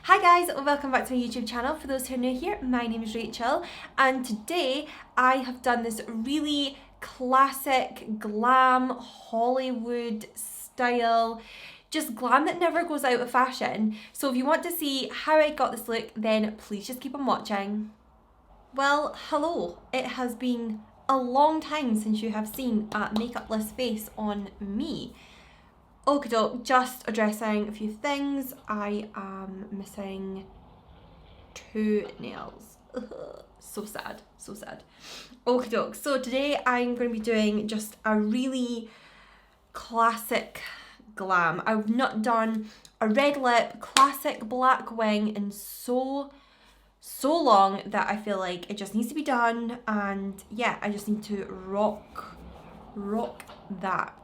Hi guys, welcome back to my YouTube channel. For those who are new here, my name is Rachel and today I have done this really classic glam Hollywood style, just glam that never goes out of fashion. So if you want to see how I got this look, then please just keep on watching. Well, hello. It has been a long time since you have seen a makeupless face on me. Okie doke, just addressing a few things. I am missing 2 nails. So sad, so sad. Okie doke, so today I'm going to be doing just a really classic glam. I've not done a red lip, classic black wing in so long that I feel like it just needs to be done, and yeah, I just need to rock that.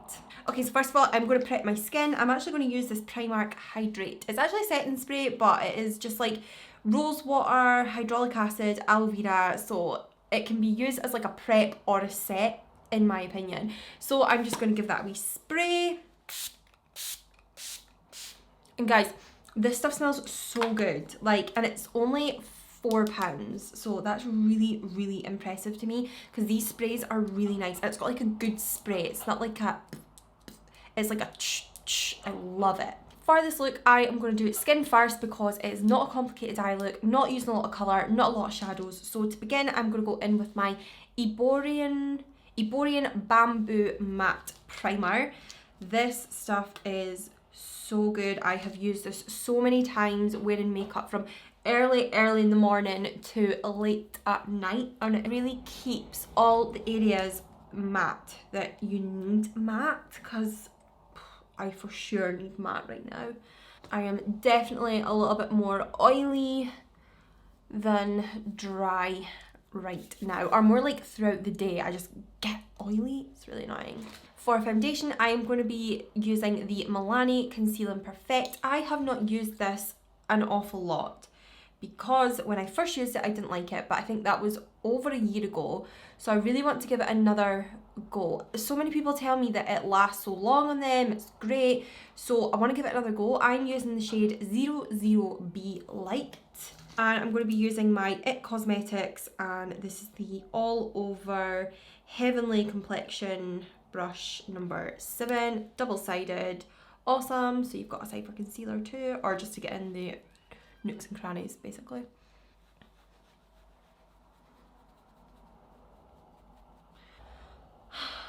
Okay, so first of all, I'm going to prep my skin. I'm actually going to use this Primark Hydrate. It's actually a setting spray, but it is just like rose water, hydraulic acid, aloe vera, so it can be used as like a prep or a set, in my opinion. So I'm just going to give that a wee spray. And guys, this stuff smells so good, like, and it's only £4, so that's really impressive to me because these sprays are really nice. It's got like a good spray. It's not like a, it's like a ch. I love it. For this look, I am going to do skin first because it is not a complicated eye look, not using a lot of colour, not a lot of shadows. So to begin, I'm going to go in with my Erborian Bamboo Matte Primer. This stuff is so good. I have used this so many times wearing makeup from early in the morning to late at night, and it really keeps all the areas matte that you need matte, because I for sure need matte right now. I am definitely a little bit more oily than dry right now, or more like throughout the day. I just get oily. It's really annoying. For foundation, I am going to be using the Milani Conceal and Perfect. I have not used this an awful lot because when I first used it, I didn't like it, but I think that was over a year ago. So I really want to give it another go. So many people tell me that it lasts so long on them, it's great. So I want to give it another go. I'm using the shade 00B Light. And I'm going to be using my IT Cosmetics, and this is the All Over Heavenly Complexion brush number 7, double-sided. Awesome. So you've got a side for concealer too, or just to get in the nooks and crannies, basically.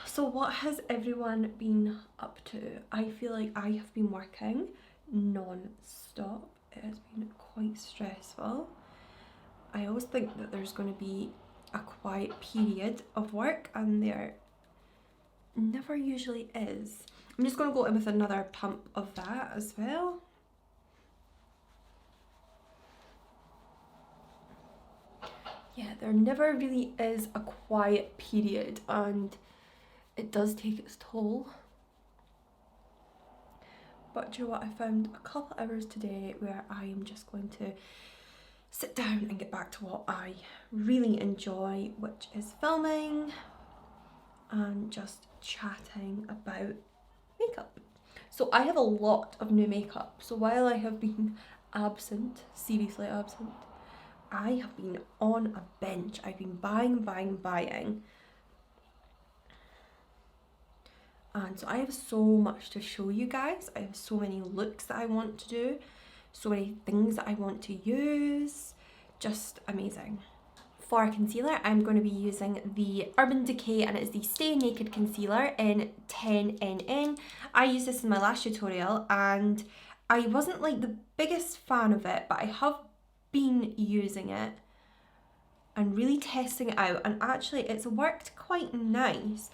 So what has everyone been up to? I feel like I have been working non-stop. It has been quite stressful. I always think that there's going to be a quiet period of work, and there never usually is. I'm just going to go in with another pump of that as well. Yeah, there never really is a quiet period, and it does take its toll. But do you know what? I found a couple hours today where I am just going to sit down and get back to what I really enjoy, which is filming and just chatting about makeup. So I have a lot of new makeup. So while I have been absent, seriously absent, I have been on a bench. I've been buying. And so I have so much to show you guys. I have so many looks that I want to do, so many things that I want to use. Just amazing. For concealer, I'm going to be using the Urban Decay, and it's the Stay Naked Concealer in 10NN. I used this in my Lash tutorial, and I wasn't like the biggest fan of it, but I have been using it and really testing it out, and actually it's worked quite nice.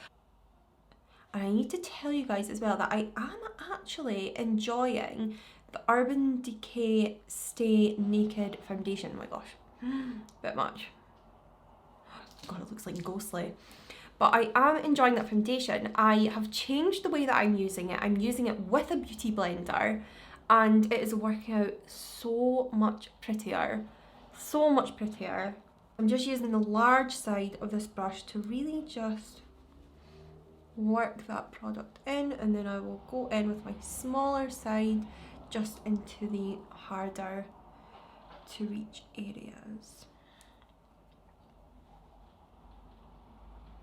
And I need to tell you guys as well that I am actually enjoying the Urban Decay Stay Naked foundation. Oh my gosh, bit much. God, it looks like ghostly. But I am enjoying that foundation. I have changed the way that I'm using it. I'm using it with a beauty blender, and it is working out so much prettier. So much prettier. I'm just using the large side of this brush to really just work that product in, and then I will go in with my smaller side just into the harder to reach areas.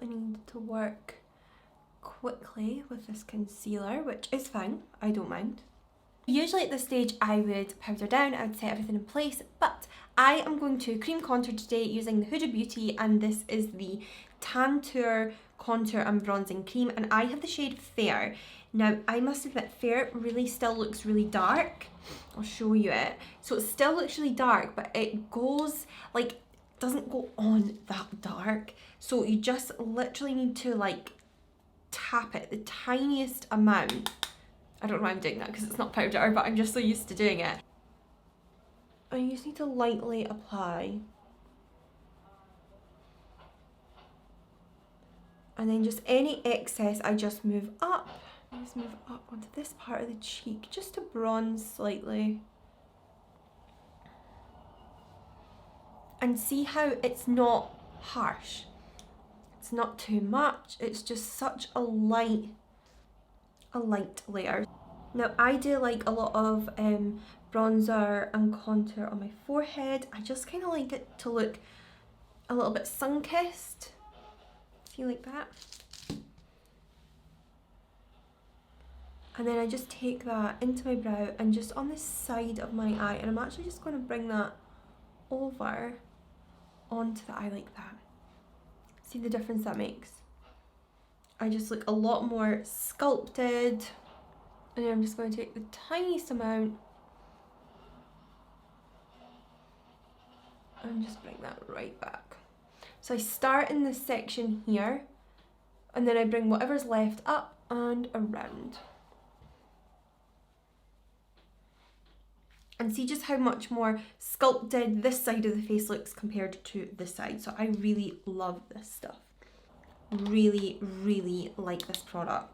I need to work quickly with this concealer, which is fine, I don't mind. Usually at this stage I would powder down, I would set everything in place, but I am going to cream contour today using the Huda Beauty, and this is the Tantour Contour and Bronzing Cream, and I have the shade Fair. Now I must admit, Fair really still looks really dark. I'll show you it. So it still looks really dark, but it goes like, doesn't go on that dark. So you just literally need to like tap it the tiniest amount. I don't know why I'm doing that because it's not powder, but I'm just so used to doing it. And you just need to lightly apply. And then just any excess I just move up. I just move up onto this part of the cheek just to bronze slightly. And see how it's not harsh. It's not too much, it's just such a light layer. Now I do like a lot of bronzer and contour on my forehead. I just kind of like it to look a little bit sun-kissed. See, like that. And then I just take that into my brow and just on the side of my eye, and I'm actually just going to bring that over onto the eye like that. See the difference that makes? I just look a lot more sculpted. And then I'm just going to take the tiniest amount and just bring that right back. So I start in this section here, and then I bring whatever's left up and around. And see just how much more sculpted this side of the face looks compared to this side. So I really love this stuff. Really, really like this product.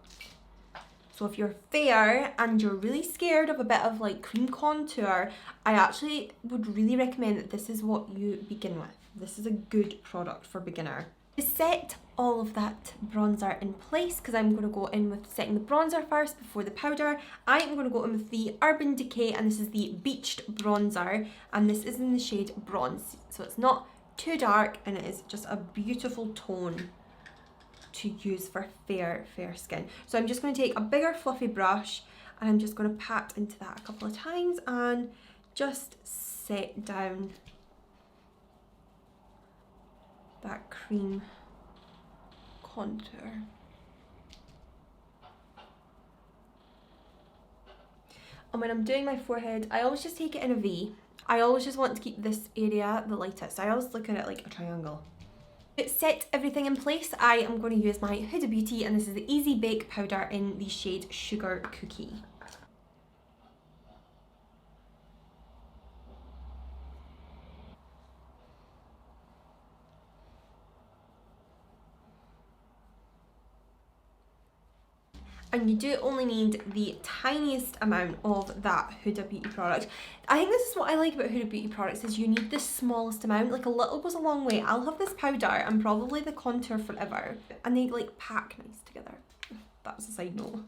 So if you're fair and you're really scared of a bit of like cream contour, I actually would really recommend that this is what you begin with. This is a good product for beginner. To set all of that bronzer in place, because I'm going to go in with setting the bronzer first before the powder, I am going to go in with the Urban Decay, and this is the Beached Bronzer, and this is in the shade Bronze. So it's not too dark, and it is just a beautiful tone to use for fair skin. So I'm just going to take a bigger fluffy brush, and I'm just going to pat into that a couple of times and just set down that cream contour. And when I'm doing my forehead, I always just take it in a V. I always just want to keep this area the lightest. I always look at it like a triangle. To set everything in place, I am going to use my Huda Beauty, and this is the Easy Bake Powder in the shade Sugar Cookie. And you do only need the tiniest amount of that Huda Beauty product. I think this is what I like about Huda Beauty products, is you need the smallest amount. Like a little goes a long way. I'll have this powder and probably the contour forever, and they like pack nice together. That was a side note.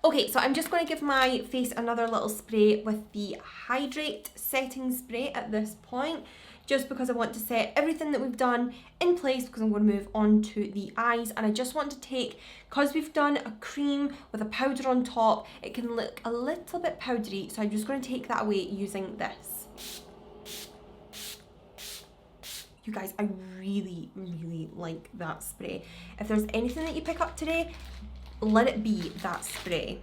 Okay, so I'm just going to give my face another little spray with the Hydrate setting spray at this point, just because I want to set everything that we've done in place, because I'm going to move on to the eyes. And I just want to take, because we've done a cream with a powder on top, it can look a little bit powdery, so I'm just going to take that away using this. You guys, I really, really like that spray. If there's anything that you pick up today, let it be that spray.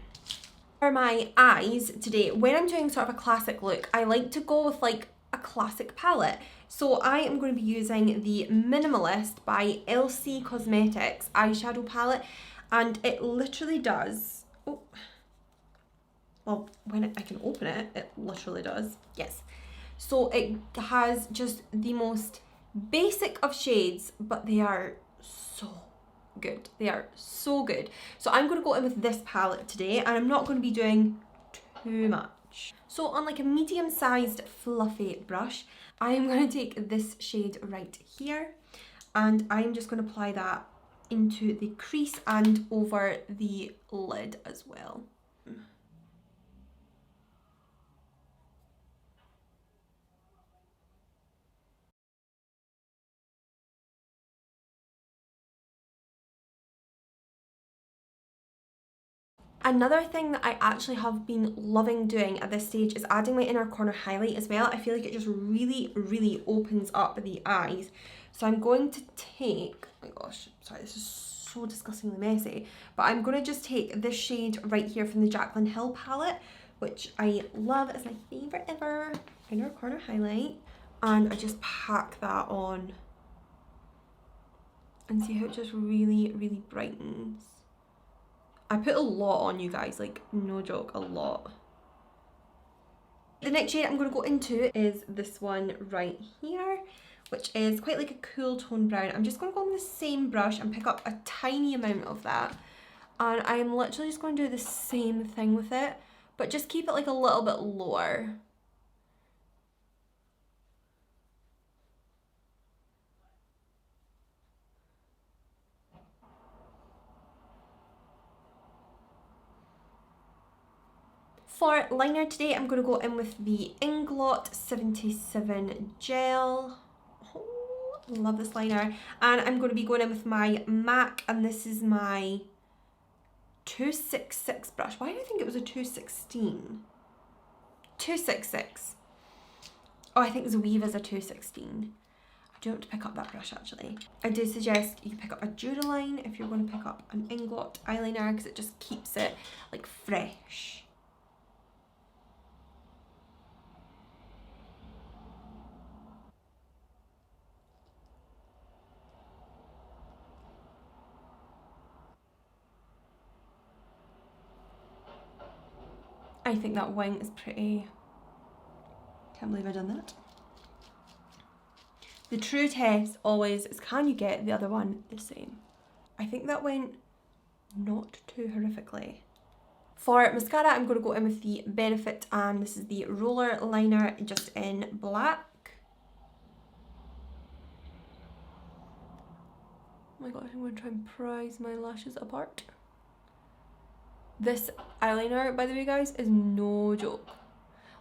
For my eyes today, when I'm doing sort of a classic look, I like to go with like a classic palette. So I am going to be using the Minimalist by Elcie Cosmetics eyeshadow palette, and it literally does, oh, well, when I can open it, it literally does, yes. So it has just the most basic of shades, but they are so good. They are so good. So I'm going to go in with this palette today, and I'm not going to be doing too much. So on like a medium-sized fluffy brush, I'm going to take this shade right here, and I'm just going to apply that into the crease and over the lid as well. Another thing that I actually have been loving doing at this stage is adding my inner corner highlight as well. I feel like it just really, really opens up the eyes. So I'm going to take, oh my gosh, sorry, this is so disgustingly messy, but I'm going to just take this shade right here from the Jaclyn Hill palette, which I love, it's my favourite ever, inner corner highlight, and I just pack that on and see how it just really, really brightens. I put a lot on, you guys, like no joke, a lot. The next shade I'm going to go into is this one right here, which is quite like a cool tone brown. I'm just going to go on the same brush and pick up a tiny amount of that. And I am literally just going to do the same thing with it, but just keep it like a little bit lower. For liner today, I'm going to go in with the Inglot 77 gel. Oh, love this liner. And I'm going to be going in with my MAC, and this is my 266 brush. Why do I think it was a 216? 266. Oh, I think Zoeva is a 216. I do want to pick up that brush actually. I do suggest you pick up a Duraline if you're going to pick up an Inglot eyeliner, because it just keeps it like fresh. I think that wing is pretty. Can't believe I've done that. The true test always is, can you get the other one the same? I think that went not too horrifically. For mascara, I'm going to go in with the Benefit, and this is the roller liner just in black. Oh my gosh, I'm going to try and prise my lashes apart. This eyeliner, by the way guys, is no joke.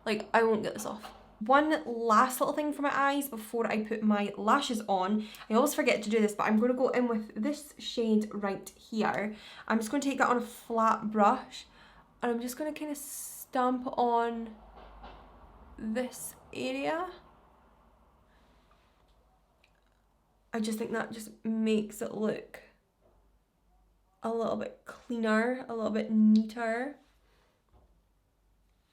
Like, I won't get this off. One last little thing for my eyes before I put my lashes on. I always forget to do this, but I'm going to go in with this shade right here. I'm just going to take that on a flat brush, and I'm just going to kind of stamp on this area. I just think that just makes it look a little bit cleaner, a little bit neater.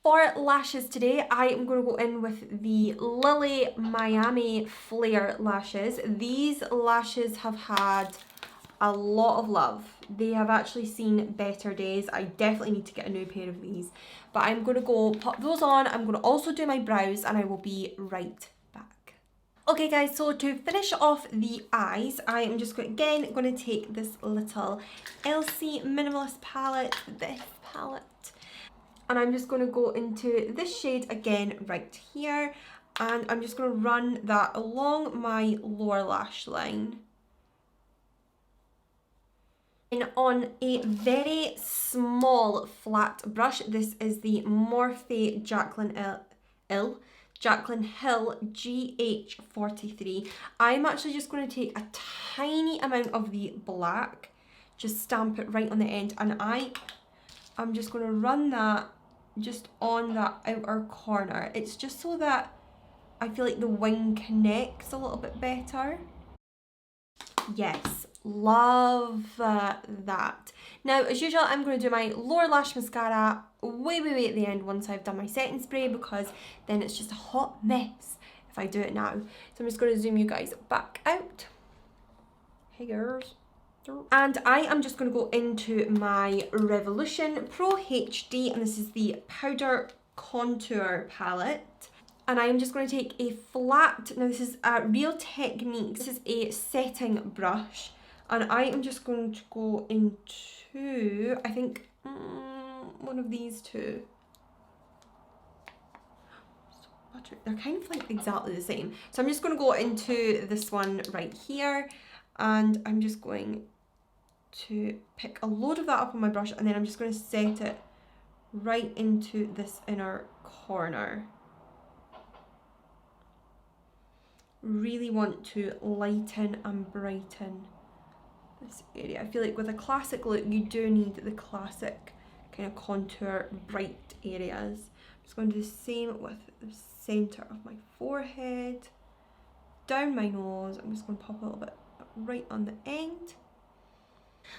For lashes today, I am going to go in with the Lilly Miami Flare lashes. These lashes have had a lot of love. They have actually seen better days. I definitely need to get a new pair of these. But I'm going to go pop those on. I'm going to also do my brows, and I will be right back. Okay guys, so to finish off the eyes, I am just going to take this little Elcie Minimalist palette, this palette. And I'm just going to go into this shade again right here, and I'm just going to run that along my lower lash line. And on a very small flat brush, this is the Morphe Jaclyn Hill GH43. I'm actually just going to take a tiny amount of the black, just stamp it right on the end, and I'm just going to run that just on that outer corner. It's just so that I feel like the wing connects a little bit better. Yes, love that. Now, as usual, I'm going to do my lower lash mascara way at the end once I've done my setting spray, because then it's just a hot mess if I do it now. So I'm just going to zoom you guys back out. Hey girls. And I am just going to go into my Revolution Pro HD, and this is the Powder Contour palette. And I am just going to take a flat, now this is a Real Technique, this is a setting brush, and I am just going to go into, I think, one of these two. They're kind of like exactly the same. So I'm just going to go into this one right here, and I'm just going to pick a load of that up on my brush, and then I'm just going to set it right into this inner corner. Really want to lighten and brighten this area. I feel like with a classic look, you do need the classic kind of contour bright areas. I'm just going to do the same with the centre of my forehead, down my nose. I'm just going to pop a little bit right on the end.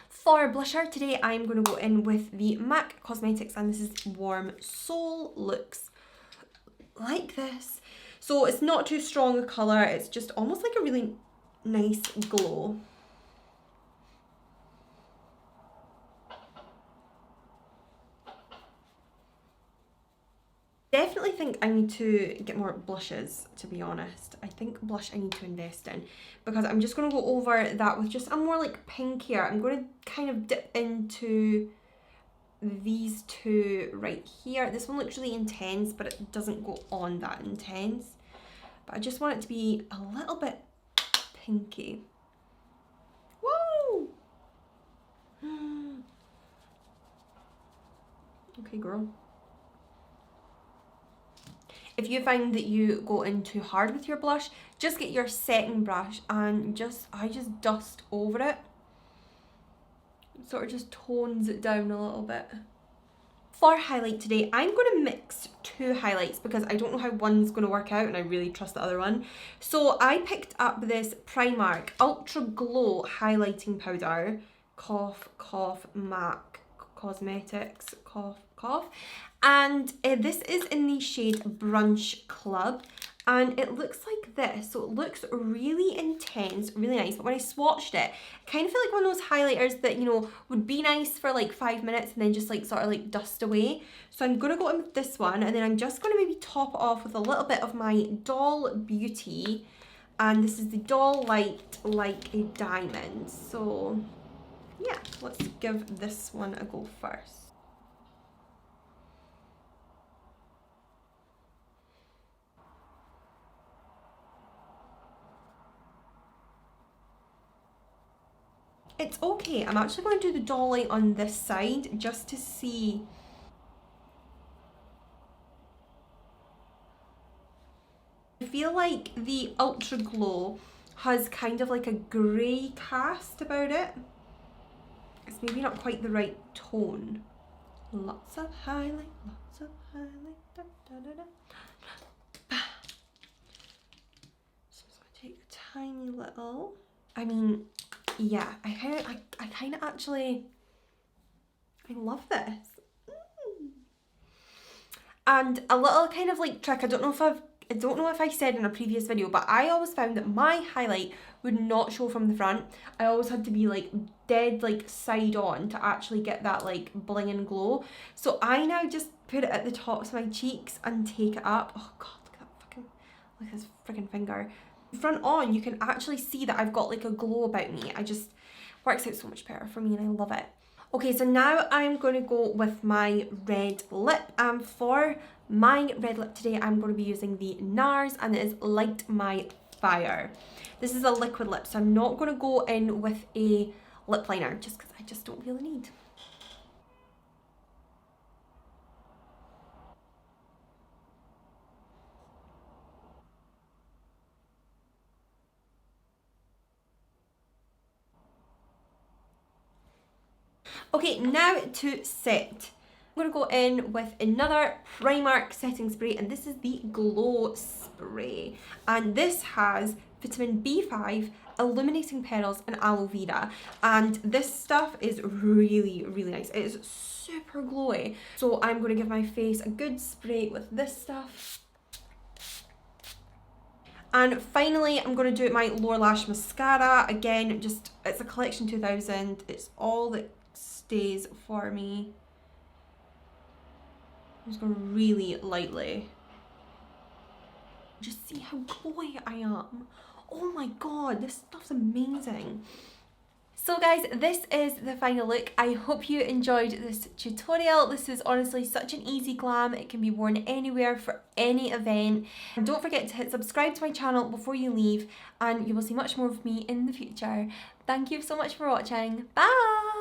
For blusher today, I'm going to go in with the MAC Cosmetics, and this is Warm Soul. Looks like this. So it's not too strong a colour, it's just almost like a really nice glow. Definitely think I need to get more blushes, to be honest. I think blush I need to invest in, because I'm just going to go over that with just a more like pinkier. I'm going to kind of dip into these two right here. This one looks really intense, but it doesn't go on that intense. But I just want it to be a little bit pinky. Woo! Okay, girl. If you find that you go in too hard with your blush, just get your setting brush and I just dust over it. It sort of just tones it down a little bit. For highlight today, I'm going to mix two highlights because I don't know how one's going to work out and I really trust the other one. So I picked up this Primark Ultra Glow Highlighting Powder, cough, cough, MAC Cosmetics, cough, cough. And this is in the shade Brunch Club, and it looks like this. So it looks really intense, really nice, but when I swatched it, I kind of feel like one of those highlighters that, you know, would be nice for like 5 minutes and then just like sort of like dust away. So I'm gonna go in with this one, and then I'm just gonna maybe top it off with a little bit of my Doll Beauty, and this is the Doll Light Like a Diamond. So yeah, let's give this one a go first. It's okay. I'm actually going to do the dolly on this side just to see. I feel like the Ultra Glow has kind of like a grey cast about it. It's maybe not quite the right tone. Lots of highlight, lots of highlight. Da, da, da, da. So I'm just going to take a tiny little. I mean, yeah, I kind of actually, I love this. And a little kind of like trick, I don't know if I said in a previous video, but I always found that my highlight would not show from the front. I always had to be like dead like side on to actually get that like bling and glow. So I now just put it at the tops of my cheeks and take it up. Oh god, look at this freaking finger. Front on, you can actually see that I've got like a glow about me. I just works out so much better for me and I love it. Okay, so now I'm going to go with my red lip, and for my red lip today I'm going to be using the Nars, and it is Light My Fire. This is a liquid lip, so I'm not going to go in with a lip liner just because I just don't feel the need. Okay, now to set. I'm going to go in with another Primark setting spray, and this is the Glow Spray. And this has vitamin B5, illuminating petals, and aloe vera. And this stuff is really, really nice. It is super glowy. So I'm going to give my face a good spray with this stuff. And finally, I'm going to do my lower lash mascara. Again, just, it's a Collection 2000. It's all that stays for me. I'm just going really lightly. Just see how glowy I am. Oh my god, this stuff's amazing. So guys, this is the final look. I hope you enjoyed this tutorial. This is honestly such an easy glam. It can be worn anywhere for any event. And don't forget to hit subscribe to my channel before you leave, and you will see much more of me in the future. Thank you so much for watching. Bye!